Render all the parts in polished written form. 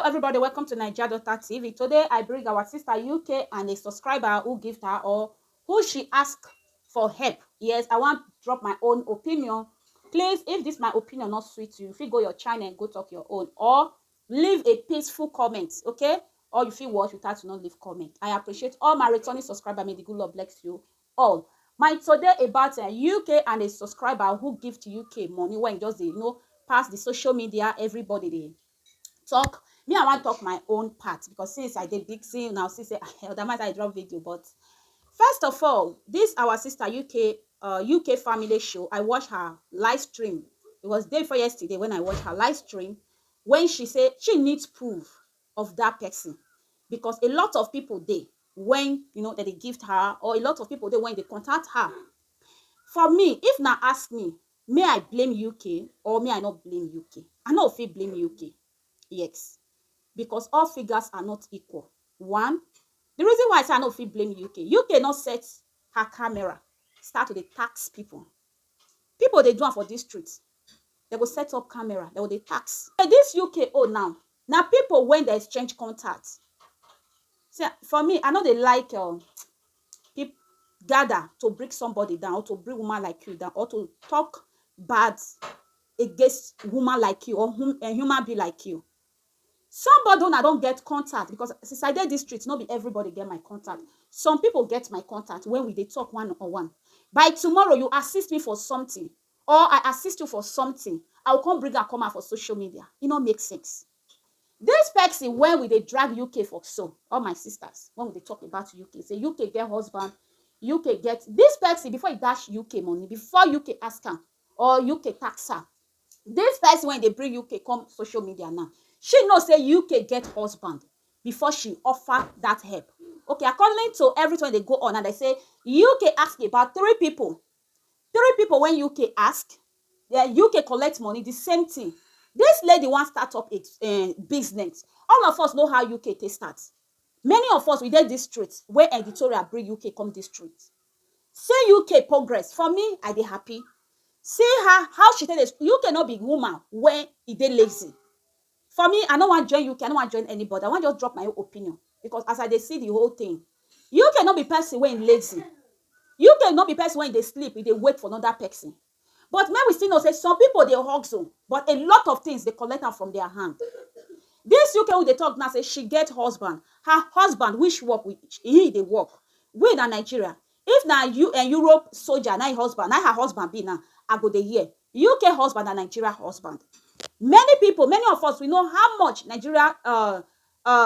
everybody, welcome to Naija Daughter TV. Today I bring our sister UK and a subscriber who gave her or who she asked for help. Yes, I want to drop my own opinion. Please, if this my opinion not sweet you, if you go your channel and go talk your own or leave a peaceful comment, okay? Or you feel what you start to not leave comment. I appreciate all my returning subscriber. May the good Lord bless you all. My today about UK and a subscriber who give to UK money when just they pass the social media, everybody they talk. Me, I want to talk my own part because since I did big scene now, since that might I drop video. But first of all, this our sister UK family show. I watched her live stream. It was day before yesterday when I watched her live stream when she said she needs proof of that person because a lot of people they when that they gift her or a lot of people they when they contact her. For me, if now ask me, may I blame UK or may I not blame UK? I know if you blame UK. Yes, because all figures are not equal. One, the reason why I say I no fit blame UK not set her camera, start to dey tax people. People they do am for this street. They go set up camera, they go dey tax. This UK now people when they exchange contacts. See, for me, I know they like people gather to bring somebody down or to bring woman like you down or to talk bad against woman like you or a human being like you. Somebody una don't get contact because since I did this street, not be everybody get my contact. Some people get my contact when they talk one on one. By tomorrow, you assist me for something, or I assist you for something. I'll come bring and come out for social media. It don't make sense. This person when they drag UK for so, all my sisters, when they talk about UK, say UK get husband, UK get this person before he dash UK money, before UK ask her or UK tax her. This person when they bring UK come social media now. She know say UK get husband before she offer that help. Okay, according to everything they go on and they say UK ask about three people when UK ask, UK collect money, the same thing. This lady wants start up a business. All of us know how UK they start. Many of us we did this street where Editorial bring UK come this street. Say UK progress. For me, I dey happy. See her how she tell us UK not be woman when e dey lazy. For me, I don't want to join UK. I don't want to join anybody. I want to just drop my own opinion. Because as I see the whole thing, you cannot be person when lazy. You cannot be person when they sleep, they wait for another person. But when we still know, say some people they hustle, but a lot of things they collect them from their hand. This UK when they talk now, say she get husband. Her husband, which work with he they work. We in Nigeria. If now you and Europe soldier, now husband, now her husband be now, I go the year. UK husband and Nigeria husband. Many people, many of us, we know how much Nigeria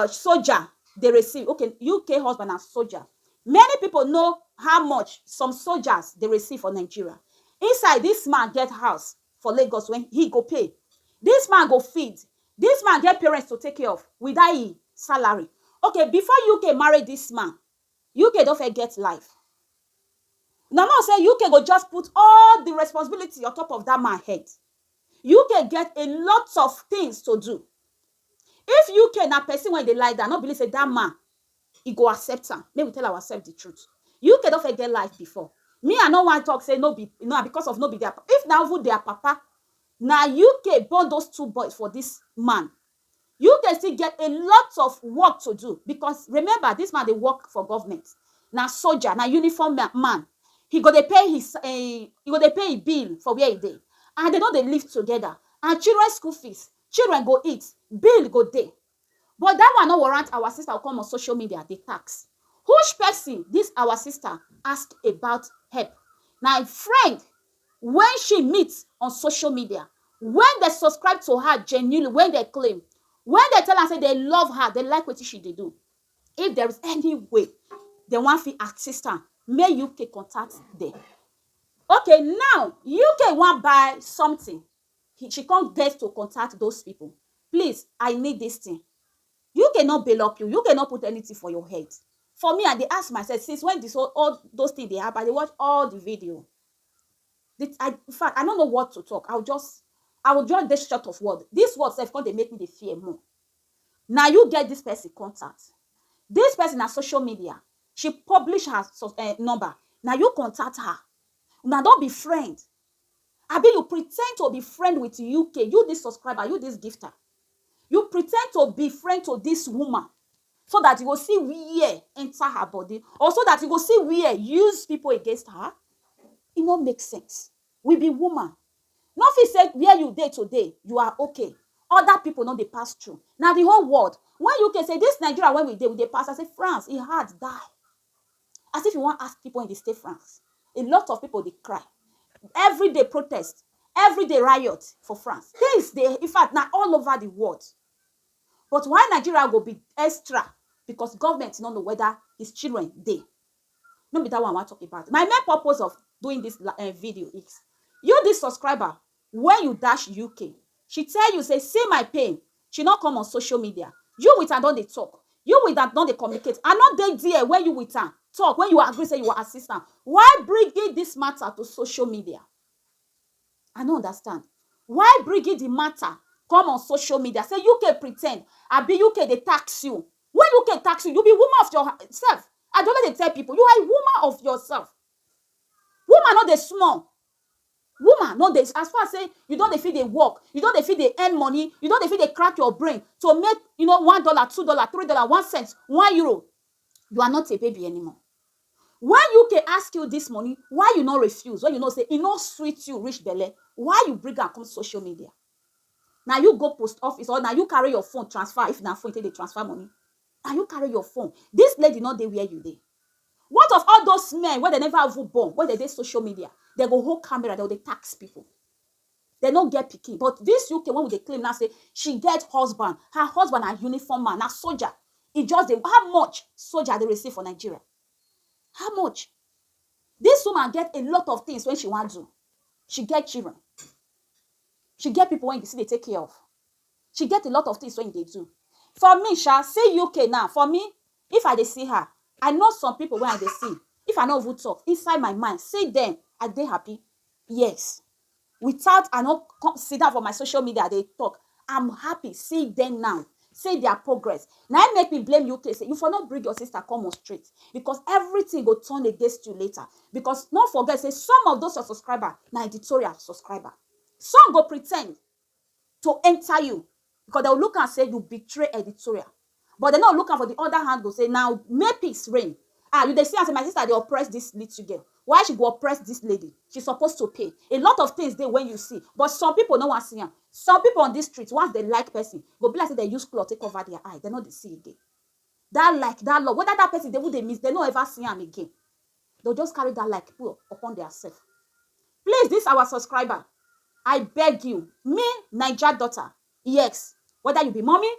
soldier they receive. Okay, UK husband and soldier. Many people know how much some soldiers they receive for Nigeria. Inside, this man get house for Lagos when he go pay. This man go feed. This man get parents to take care of without his salary. Okay, before UK marry this man, UK don't forget life. Now, not say UK go just put all the responsibility on top of that man's head. UK get a lot of things to do. If UK na person when they lie down, not believe say that man, he go accept her. May we tell ourselves the truth. UK don't forget life before. Me, I no want to talk say no be because of no be their. If now who their papa, now UK born those two boys for this man. UK still get a lot of work to do because remember this man they work for government. Now soldier, now uniform man. He go they pay his bill for where he dey. And they know they live together. And children school fees, children go eat, bill go day. But that one no warrant our sister will come on social media, they tax. Which person this our sister ask about help? Now, friend, when she meets on social media, when they subscribe to her genuinely, when they claim, when they tell her say they love her, they like what she they do. If there is any way they want to assist her, may UK contact them. Okay, now UK want buy something. She can't get to contact those people. Please, I need this thing. You cannot bail up you. You cannot put anything for your head. For me, I ask myself, since when this all those things they happen, I watch all the video. In fact, I don't know what to talk. I will just this short of word. This word self they make me the fear more. Now you get this person contact. This person on social media. She publish her number. Now you contact her. Now don't be friend. I mean you pretend to be friend with UK. You this subscriber, you this gifter. You pretend to be friend to this woman so that you go see where enter her body, or so that you go see where use people against her. It no make sense. We be woman. No fit say where you dey today, you are okay. Other people no dey pass through. Na the whole world. When UK say this Nigeria when we dey pass, I say France, e hard die. As if you wan ask people in the state France. A lot of people dey cry. Everyday protest, everyday riot for France. Things dey, in fact, na all over the world. But why Nigeria go be extra? Because government no know whether his children dey. No be that one I wan talk about. My main purpose of doing this video is, you this subscriber, when you dash UK, she tell you, say, see my pain. She not come on social media. You with her don dey talk. You with her don dey communicate. I not dey there when you with her talk, when you agree say you are assistant. Why bringing this matter to social media? I don't understand. Why bringing the matter come on social media? Say UK pretend, I be UK they tax you. When UK tax you, you be woman of yourself. I don't let tell people, you are a woman of yourself. Woman not the small. Woman not the, as far as say you don't feel they work, you don't feel they earn money, you don't feel they crack your brain to make, $1, $2, $3, 1 cent, €1. You are not a baby anymore. When UK ask you this money, why you not refuse? When you know say it not sweet you reach belle, why you bring and come social media? Now you go post office, or now you carry your phone transfer, if na phone take they transfer money. Now you carry your phone. This lady not dey where you dey. What of all those men where they never have born, where they dey social media? They go hold camera, they tax people. They don't get picky. But this UK, when they claim now, say she get husband, her husband a uniform man, a soldier. It just how much soldier they receive for Nigeria? How much? This woman get a lot of things when she want to. She get children. She get people when you see they take care of. She get a lot of things when they do. For me, say UK now. For me, if I dey see her, I know some people when I dey see. If I not even talk, inside my mind, say them, are they happy? Yes. Without I not sit down for my social media, they talk. I'm happy. See them now. Say their progress. Now it make me blame UK. Say you for not bring your sister come on straight. Because everything go turn against you later. Because don't forget, say some of those your subscriber, na editorial subscriber. Some go pretend to enter you. Because they'll look and say you betray editorial. But they're not looking for the other hand, go say, now may peace reign. You they see and say, my sister, they oppress this little girl. Why she go oppress this lady? She's supposed to pay. A lot of things there when you see. But some people don't want to see her. Some people on this street, once they like person, go be like say they use cloth take cover their eye. They're not the see again. That like, that love. Whether that person they would they miss, they don't ever see him again. They'll just carry that like put upon their self. Please, this our subscriber. I beg you, me, Naija daughter, yes. Whether you be mommy,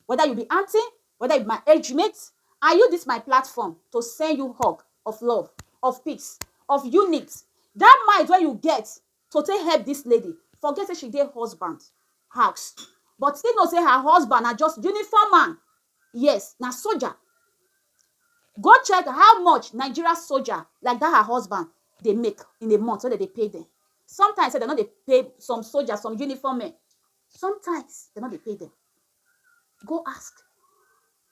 whether you be auntie, whether you be my age mate, I use this my platform to send you hug of love, of peace, of unity. That mind when you get to take help this lady, forget that she get husband, house. But still not say her husband are just uniform man. Yes, now soldier. Go check how much Nigeria soldier like that her husband they make in a month so that they pay them. Sometimes they not they pay some soldiers, some uniform men. Sometimes they not they pay them. Go ask.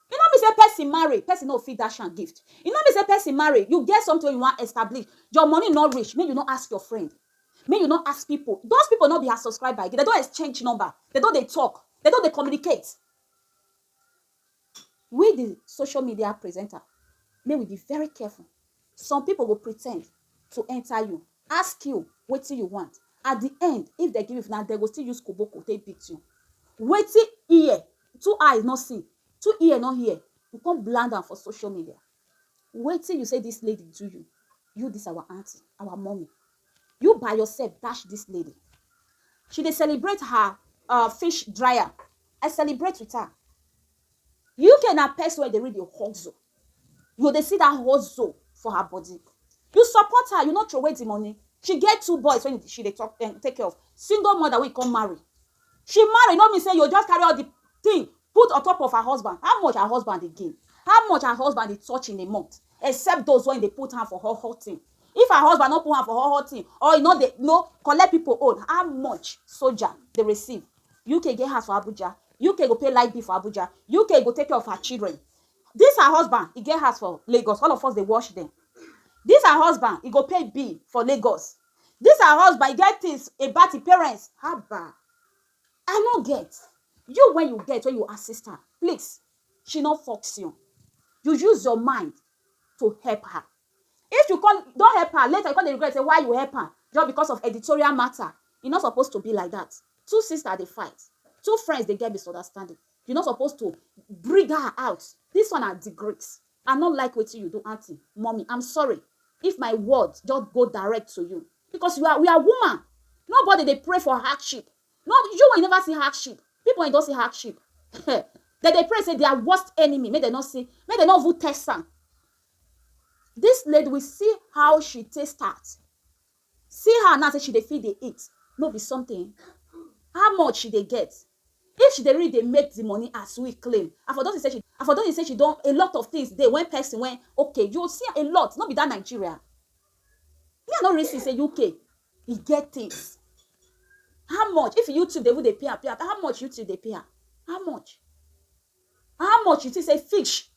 You know me say person marry, person no fit dash and gift. You know me say person marry, you get something you want establish. Your money not rich, may you not ask your friend. May you not ask people. Those people not be a subscriber again. They don't exchange number. They don't they talk. They don't they communicate. We the social media presenter, may we be very careful. Some people will pretend to enter you, ask you what you want. At the end, if they give you now, they will still use koboko, they beat you. Waiting ear, 2 eyes not see, 2 ear not hear. You can't bland them for social media. Wait till you say this lady do you. You this our auntie, our mommy. You by yourself dash this lady. She dey celebrate her fish dryer. I celebrate with her. You can a person where they read your hustle. You they see that hustle for her body. You support her, you not throw away the money. She get 2 boys when she they talk take care of. Single mother when come marry. She marry, not me say you just carry all the thing, put on top of her husband. How much her husband they gain? How much her husband they touch in a month? Except those when they put her for her hot thing. If her husband not put her for her hot thing, or they collect people own, how much soldier they receive? UK get house for Abuja. UK go pay light bill for Abuja. UK go take care of her children. This her husband, he get house for Lagos. All of us they wash them. This her husband, he go pay bill for Lagos. This her husband, he get things about his parents. Haba. I no get. You, when you assist her, please, she not fox you. You use your mind to help her. If you don't help her, later you come dey regret say why you help her just because of editorial matter. E not supposed to be like that. Two sisters dey fight, two friends dey get misunderstanding. You not supposed to bring her out. This one na disgrace. I not like wetin you do, aunty, mommy. I'm sorry if my words just go direct to you, because we are woman. Nobody dey pray for hardship. No, you will never see hardship. People wey don see hardship, dem dey pray say their worst enemy make dem not see, make dem not even test am. This lady, we see how she take start. See her now say she dey fit dey eat. No be something. How much she dey get? If she dey really dey make the money as we claim, I for don say she don a lot of things dey when person when okay, you see a lot. No be that Nigeria. Me I no really see say UK e get things. How much? If YouTube dey even dey pay her, how much YouTube dey pay her? How much? How much you think say fish?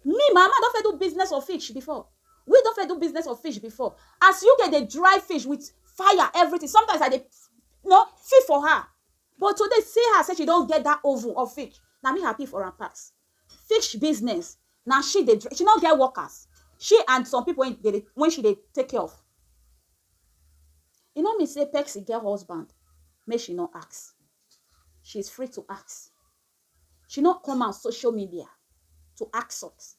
Me, my mama don fit do business of fish before. We don fit do business of fish before. As you get the dry fish with fire, everything. Sometimes I dey, feed for her. But today, see her say she don't get that oven of fish. Now me happy for her pass. Fish business. Now she don't get workers. She and some people when she dey take care of. You know me say Pexy get husband. Make she not ask. She's free to ask. She not come on social media to ask us.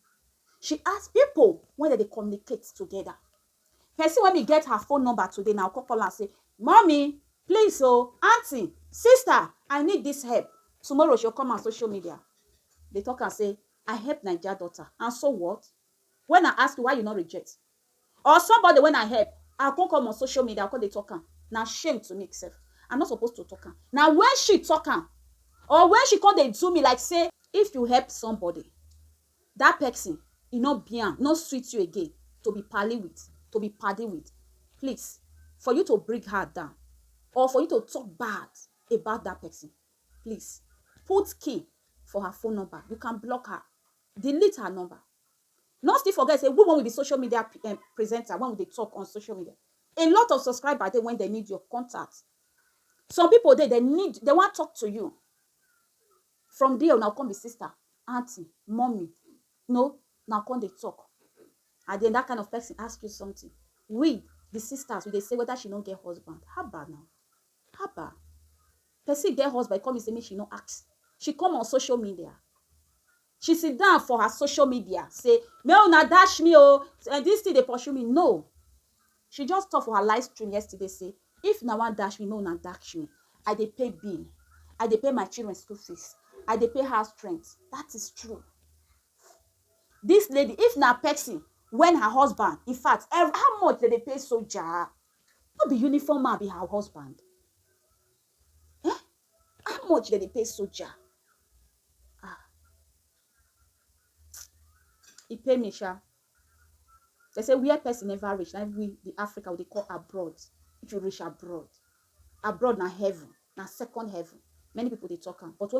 She ask people when they communicate together. Person when me get her phone number today now, call and say, mommy, please, auntie, sister, I need this help. Tomorrow she'll come on social media. They talk and say, I help Naija daughter. And so what? When I ask you why you not reject? Or somebody when I help, I'll come on social media, I'll call they talk. Now shame to me self. I'm not supposed to talk. Now when she talk, or when she come they do me like say, if you help somebody, that person, e no bien, no sweet you again, to be pally with, to be paddy with. Please, for you to bring her down, or for you to talk bad about that person, please, put key for her phone number. You can block her. Delete her number. Not still forget, say, we want to be social media presenter when they talk on social media. A lot of subscribers, when they need your contact. Some people, they want to talk to you. From there, now come be sister, auntie, mommy. No, now come they talk. And then that kind of person ask you something. We, the sisters, they say whether she don't get husband. How bad now? How bad? Person get husband, come and say me she no ask. She come on social media. She sit down for her social media. Say, me una dash me and this thing they pursue me. No. She just talk for her live stream yesterday. Say, if na one dash me, me una dash me. I dey pay bill. I dey pay my children's school fees. I dey pay house rent. That is true. This lady, if na person, when her husband, in fact, how much did they pay soldier? Not be uniform man be her husband. How much did they pay soldier? He pay me, sha. They say where person never reach. Now we the Africa they call abroad. If you reach abroad na heaven, na second heaven. Many people they talk am. But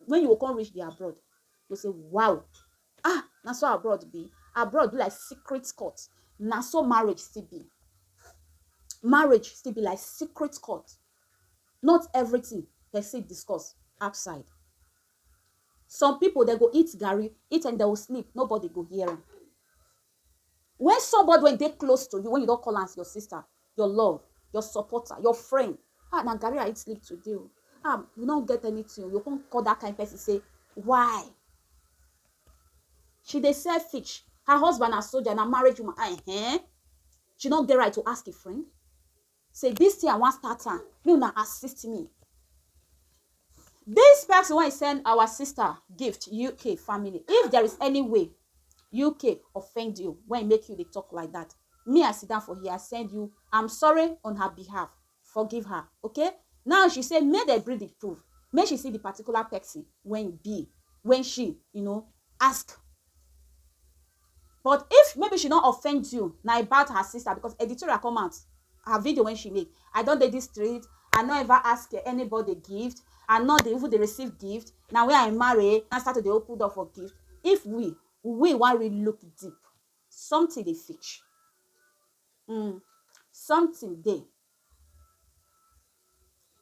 when you can't reach the abroad, you say, wow. Na so abroad be. Abroad be like secret court. Na so marriage still be. Marriage still be like secret court. Not everything they say discuss outside. Some people they go eat garri, eat and they will sleep. Nobody go hear them. When somebody when they close to you, when you don't call as your sister, your love, your supporter, your friend, na garri I eat sleep today. You don't get anything. You can't call that kind of person say, why? She dey sell fish. Her husband a soldier, na marriage woman. She don't get right to ask a friend. Say, this thing I want start am. You na assist me. This person when send our sister gift, UK family. If there is any way UK offend you when make you they talk like that, me I sit down for here, I send you, I'm sorry on her behalf. Forgive her. Okay? Now she said, may they bring the proof. May she see the particular person when she, ask. But if maybe she not offend you, now about her sister, because editorial comments, her video when she make, I don't do this street, I not ever ask anybody gift, I not even they receive gift. Now when I marry, I start to the open door for gift. If we want to look deep, something they fix. Something they.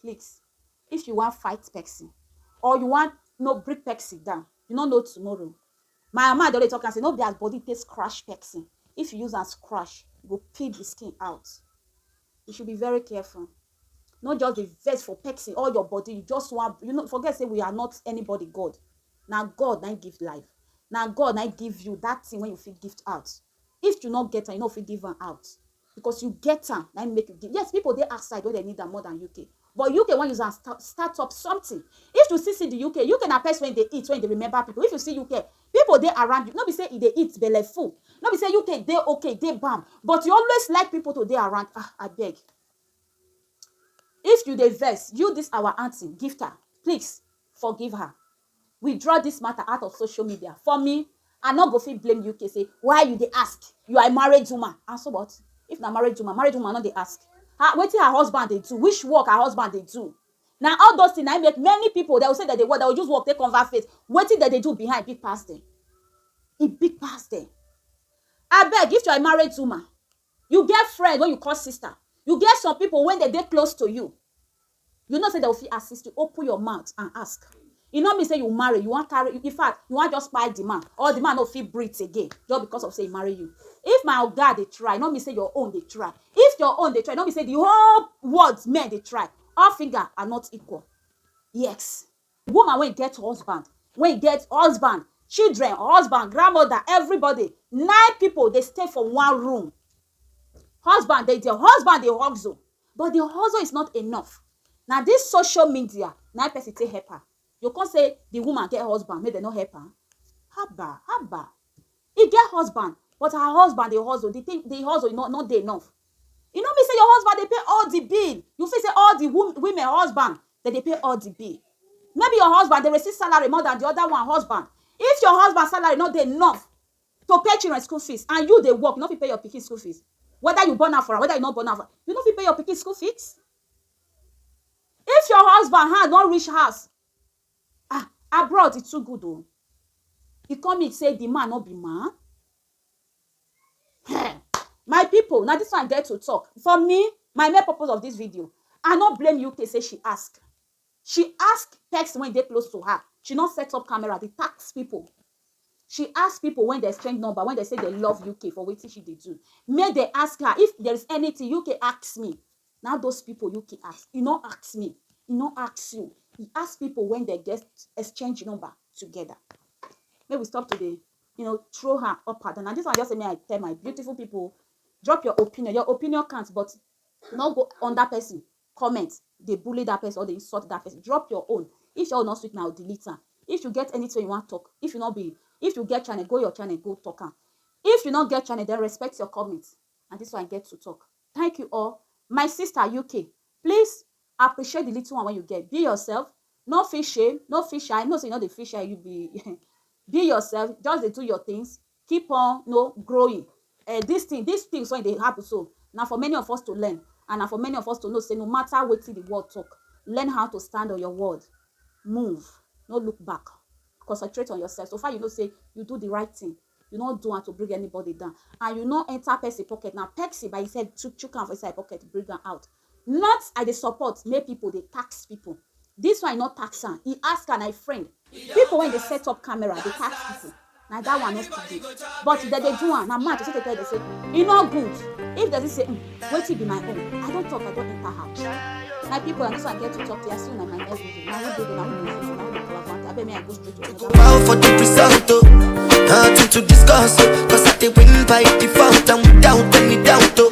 Please, if you want fight person, or you want no break Pepsi down. You don't know tomorrow. My mama dey talk and say no be as body takes crash Pepsi. If you use as crash, you go peel the skin out. You should be very careful. Not just the vex for Pepsi all your body. You just want, forget say we are not anybody God. Now God na give life. Now God na give you that thing when you feel gift out. If you not get am, you know if you give am out. Because you get am, na make you give. Yes, people they outside where they need am more than UK. But UK when you start up something. If you see the UK na person when they eat, when they remember people. If you see UK, people they around you. Not be say they eat belly full. Not be say UK they okay, they bam. But you always like people to they around. I beg. If you dey vex, you this our auntie, gift her. Please forgive her. We draw this matter out of social media. For me, I not go fit blame UK. Say why you dey ask? You are a married woman. And so what? If na married woman not dey ask. Wetin her husband dey do? Which work her husband dey do? Now all those things I make many people they will say that they will just work, take convert face. Wetin that they do behind big past them. It big past them. I beg, if you are a married woman, you get friends when you call sister. You get some people when they close to you. You know say they will fit assist you. Open your mouth and ask. You know me say you marry, you want carry. In fact, you want just buy the man, or the man no fit breathe again just because of say he marry you. If my God they try, not me say your own they try. If your own they try, not me say the whole world's men they try. All fingers are not equal. Yes, woman when get husband, children, husband, grandmother, everybody, 9 people they stay for one room. Husband they hustle, but the hustle is not enough. Now this social media, 9 person take help her. You can't say the woman get husband, make they not help her. Haba. He get husband, but her husband they hustle. The hustle is not dey enough. You know me say your husband they pay all the bill. You feel say all the women husband that they pay all the bill. Maybe your husband they receive salary more than the other one husband. If your husband salary not dey enough to pay children school fees, and you they work, you not fit pay your pikin school fees. Whether you born out for, whether you not born out for, you not fit pay your pikin school fees. If your husband hand not reach house, abroad it's too good though. He come and say the man not be man. My people, now this one get to talk. For me, my main purpose of this video, I not blame UK say she ask. She ask text when they close to her. She not set up camera, they tax people. She ask people when they exchange number, when they say they love UK for what she they do. May they ask her if there is anything UK asks me. Now those people UK ask. You not ask me. You not ask you. He ask people when they get exchange number together. May we stop today. Throw her up her. And this one just say me I tell my beautiful people, drop your opinion. Your opinion counts, but not go on that person. Comment. They bully that person or they insult that person. Drop your own. If you're not sweet now, delete her. If you get anything you want to talk, if you get channel, go your channel, go talk her. If you not get channel, then respect your comments. And this one get to talk. Thank you all. My sister UK, please appreciate the little one when you get. Be yourself. No feel shame. No feel shy. No say you know the feel shy. You be yourself. Just do your things. Keep on growing. These things when they happen so. Now for many of us to learn. And now for many of us to know, say no matter what the world talk, learn how to stand on your word. Move. No look back. Concentrate on yourself. So far you know say you do the right thing. You not do it to bring anybody down. And you not enter Pepsi pocket. Now Pepsi by himself took am for inside pocket, bring her out. Not I dey support, make people they tax people. This one not tax her. He ask her, my friend. People when they set up camera, they tax people. Now that one not to do. But that they do one, now man, just they say, you know good. If they say, wait till be my own. I don't talk, I don't enter house. My people, and this one get to talk to you soon on my next video. Now we do I bet me I go straight to another. Wow for the result, nothing to discuss, cause I they win by default and without any doubt.